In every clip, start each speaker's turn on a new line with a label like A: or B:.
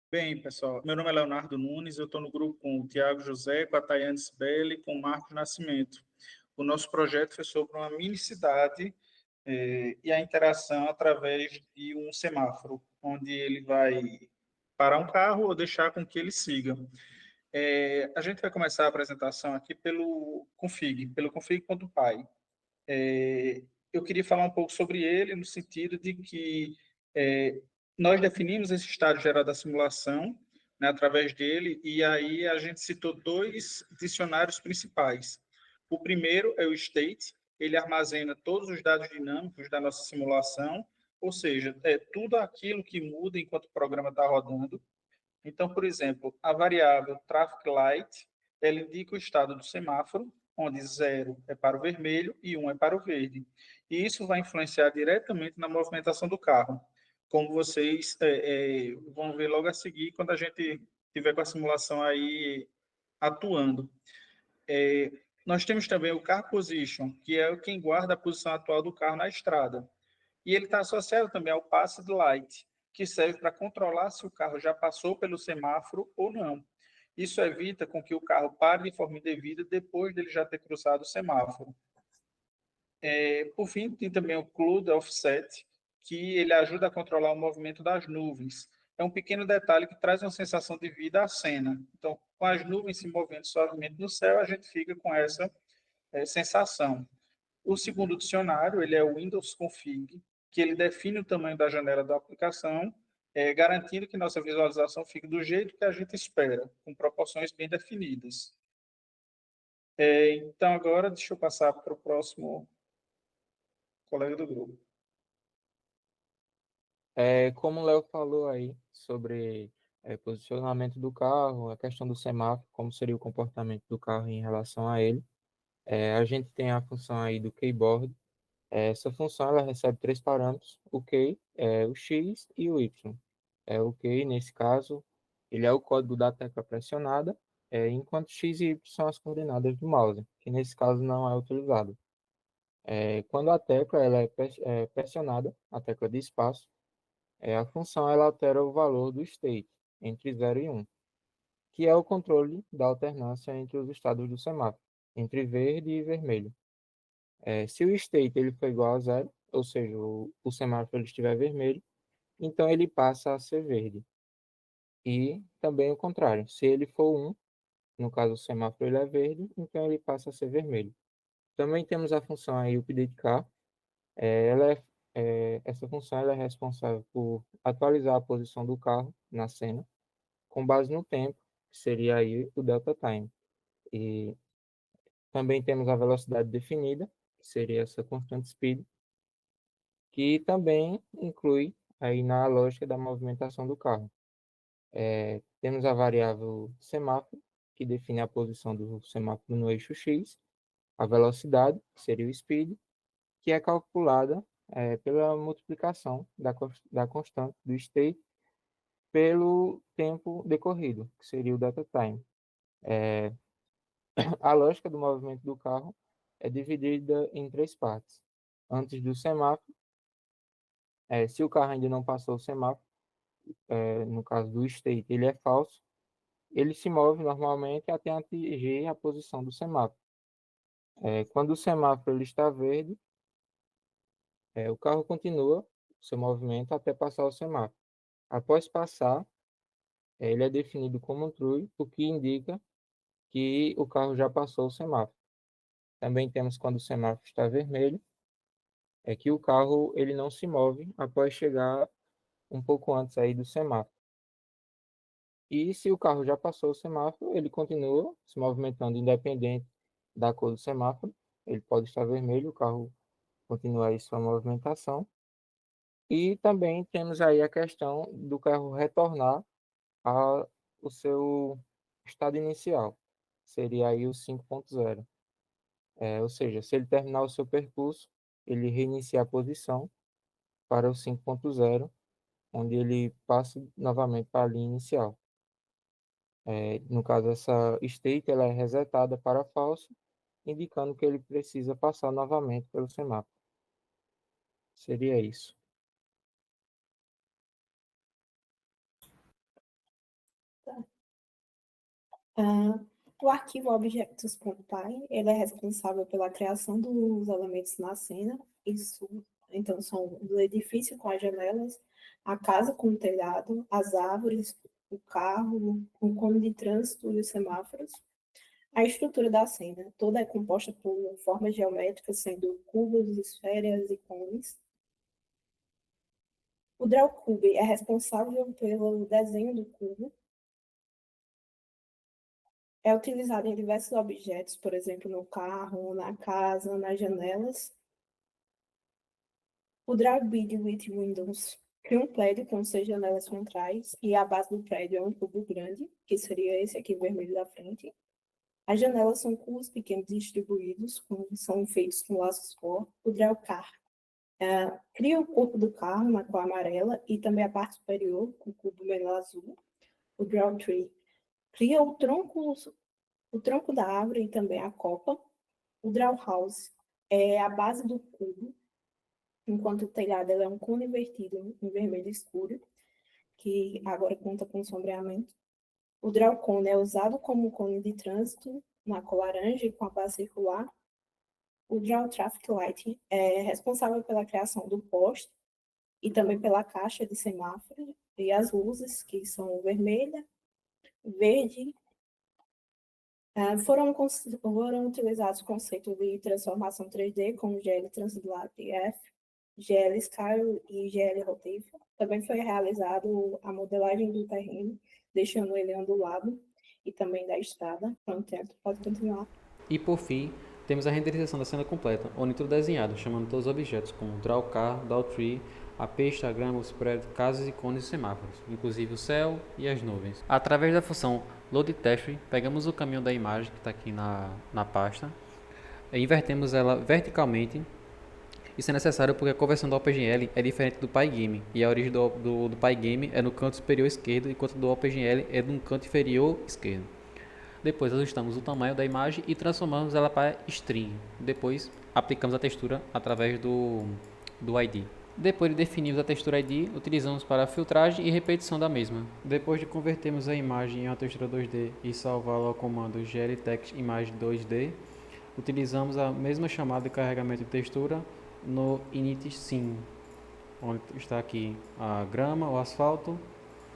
A: Bem, pessoal, meu nome é Leonardo Nunes, eu estou no grupo com o Tiago José, com a Tayane Sibeli e com o Marcos Nascimento. O nosso projeto foi sobre uma mini cidade e a interação através de um semáforo, onde ele vai parar um carro ou deixar com que ele siga. A gente vai começar a apresentação aqui pelo config.py. Eu queria falar um pouco sobre ele, no sentido de que é, nós definimos esse estado geral da simulação, né, através dele, e aí a gente citou dois dicionários principais. O primeiro é o state, ele armazena todos os dados dinâmicos da nossa simulação, ou seja, é tudo aquilo que muda enquanto o programa está rodando. Então, por exemplo, a variável traffic light, ela indica o estado do semáforo, onde 0 é para o vermelho e 1 é para o verde. E isso vai influenciar diretamente na movimentação do carro, como vocês vão ver logo a seguir, quando a gente tiver com a simulação aí atuando. Nós temos também o car position, que é quem guarda a posição atual do carro na estrada. E ele está associado também ao passed light, que serve para controlar se o carro já passou pelo semáforo ou não. Isso evita com que o carro pare de forma indevida depois dele já ter cruzado o semáforo. Por fim, tem também o Cloud Offset, que ele ajuda a controlar o movimento das nuvens. É um pequeno detalhe que traz uma sensação de vida à cena. Então, com as nuvens se movendo suavemente no céu, a gente fica com essa sensação. O segundo dicionário, ele é o Windows Config, que ele define o tamanho da janela da aplicação, garantindo que nossa visualização fique do jeito que a gente espera, com proporções bem definidas. Então, agora, deixa eu passar para o próximo colega do grupo.
B: Como o Léo falou aí sobre posicionamento do carro, a questão do semáforo, como seria o comportamento do carro em relação a ele, a gente tem a função aí do keyboard. Essa função ela recebe três parâmetros: o key, o x e o y. O key, nesse caso, ele é o código da tecla pressionada, enquanto x e y são as coordenadas do mouse, que nesse caso não é utilizado. Quando a tecla ela é pressionada, a tecla de espaço, a função ela altera o valor do state entre 0 e 1, que é o controle da alternância entre os estados do semáforo, entre verde e vermelho. Se o state ele for igual a 0, ou seja, o semáforo ele estiver vermelho, então ele passa a ser verde. E também o contrário, se ele for 1, no caso o semáforo ele é verde, então ele passa a ser vermelho. Também temos a função aí updateCar. Essa função ela é responsável por atualizar a posição do carro na cena com base no tempo, que seria aí o delta time. E também temos a velocidade definida, que seria essa constante speed, que também inclui aí na lógica da movimentação do carro. Temos a variável semáforo, que define a posição do semáforo no eixo X, a velocidade, que seria o speed, que é calculada pela multiplicação da constante do state pelo tempo decorrido, que seria o data time. A lógica do movimento do carro é dividida em três partes. Antes do semáforo, se o carro ainda não passou o semáforo, no caso do state, ele é falso, ele se move normalmente até atingir a posição do semáforo. Quando o semáforo ele está verde, o carro continua o seu movimento até passar o semáforo. Após passar, ele é definido como true, o que indica que o carro já passou o semáforo. Também temos quando o semáforo está vermelho, é que o carro ele não se move após chegar um pouco antes aí do semáforo. E se o carro já passou o semáforo, ele continua se movimentando independente da cor do semáforo. Ele pode estar vermelho, o carro continua aí sua movimentação. E também temos aí a questão do carro retornar ao seu estado inicial. Seria aí o 5.0. Ou seja, se ele terminar o seu percurso, ele reinicia a posição para o 5.0, onde ele passa novamente para a linha inicial. No caso, essa state ela é resetada para falso, indicando que ele precisa passar novamente pelo semáforo. Seria isso.
C: Ah, o arquivo objects.py, ele é responsável pela criação dos elementos na cena. Isso, então, são o edifício com as janelas, a casa com o telhado, as árvores, o carro, o cone de trânsito e os semáforos. A estrutura da cena toda é composta por formas geométricas, sendo cubos, esferas e cones. O Drawcube é responsável pelo desenho do cubo. É utilizado em diversos objetos, por exemplo, no carro, na casa, nas janelas. O Drawbid with Windows cria um prédio com 6 janelas centrais e a base do prédio é um cubo grande, que seria esse aqui vermelho da frente. As janelas são cubos pequenos distribuídos, são feitos com laços fortes. O Drawcar cria o corpo do carro na cor amarela e também a parte superior, com o cubo menor azul. O Drawtree cria o tronco da árvore e também a copa. O Drawhouse é a base do cubo, enquanto o telhado é um cone invertido em vermelho escuro, que agora conta com sombreamento. O Drawcone é usado como cone de trânsito na cor laranja e com a base circular. O Draw Traffic Light é responsável pela criação do poste e também pela caixa de semáforo e as luzes, que são vermelha, verde. Foram utilizados conceitos de transformação 3D, como GL Translate F, GL Scale e GL Rotative. Também foi realizado a modelagem do terreno, deixando ele ondulado, e também da estrada. Pronto, pode continuar.
D: E por fim, temos a renderização da cena completa, onde tudo é desenhado, chamando todos os objetos, como drawcar, drawtree, a pista, a grama, os prédios, casas, cones e semáforos, inclusive o céu e as nuvens. Através da função loadTexture, pegamos o caminho da imagem que está aqui na pasta, e invertemos ela verticalmente. Isso é necessário porque a conversão do OpenGL é diferente do Pygame, e a origem do Pygame é no canto superior esquerdo, enquanto do OpenGL é no canto inferior esquerdo. Depois ajustamos o tamanho da imagem e transformamos ela para string. Depois aplicamos a textura através do ID. Depois de definirmos a textura ID, utilizamos para a filtragem e repetição da mesma. Depois de convertermos a imagem em uma textura 2D e salvá-la ao comando gltext image 2D, utilizamos a mesma chamada de carregamento de textura no initScene, onde está aqui a grama, o asfalto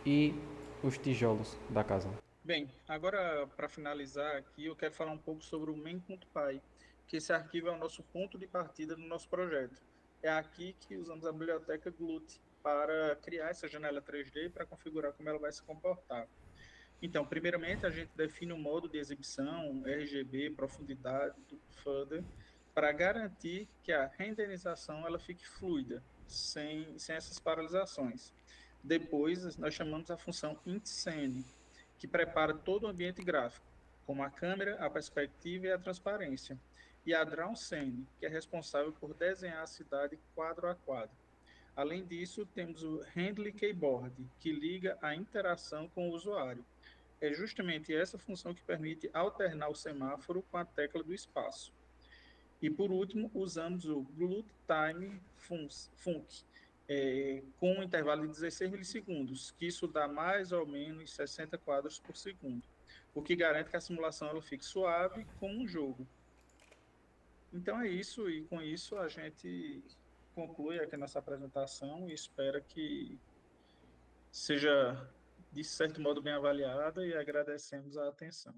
D: e os tijolos da casa.
A: Bem, agora para finalizar aqui, eu quero falar um pouco sobre o main.py, que esse arquivo é o nosso ponto de partida no nosso projeto. É aqui que usamos a biblioteca Glut para criar essa janela 3D para configurar como ela vai se comportar. Então, primeiramente, a gente define o modo de exibição, RGB, profundidade, further, para garantir que a renderização ela fique fluida, sem essas paralisações. Depois, nós chamamos a função IntScene, que prepara todo o ambiente gráfico, como a câmera, a perspectiva e a transparência. E a DrawScene, que é responsável por desenhar a cidade quadro a quadro. Além disso, temos o Handle Keyboard, que liga a interação com o usuário. É justamente essa função que permite alternar o semáforo com a tecla do espaço. E, por último, usamos o Glut Time Func, com um intervalo de 16 milissegundos, que isso dá mais ou menos 60 quadros por segundo, o que garante que a simulação ela fique suave como um jogo. Então é isso, e com isso a gente conclui aqui a nossa apresentação e espera que seja, de certo modo, bem avaliada, e agradecemos a atenção.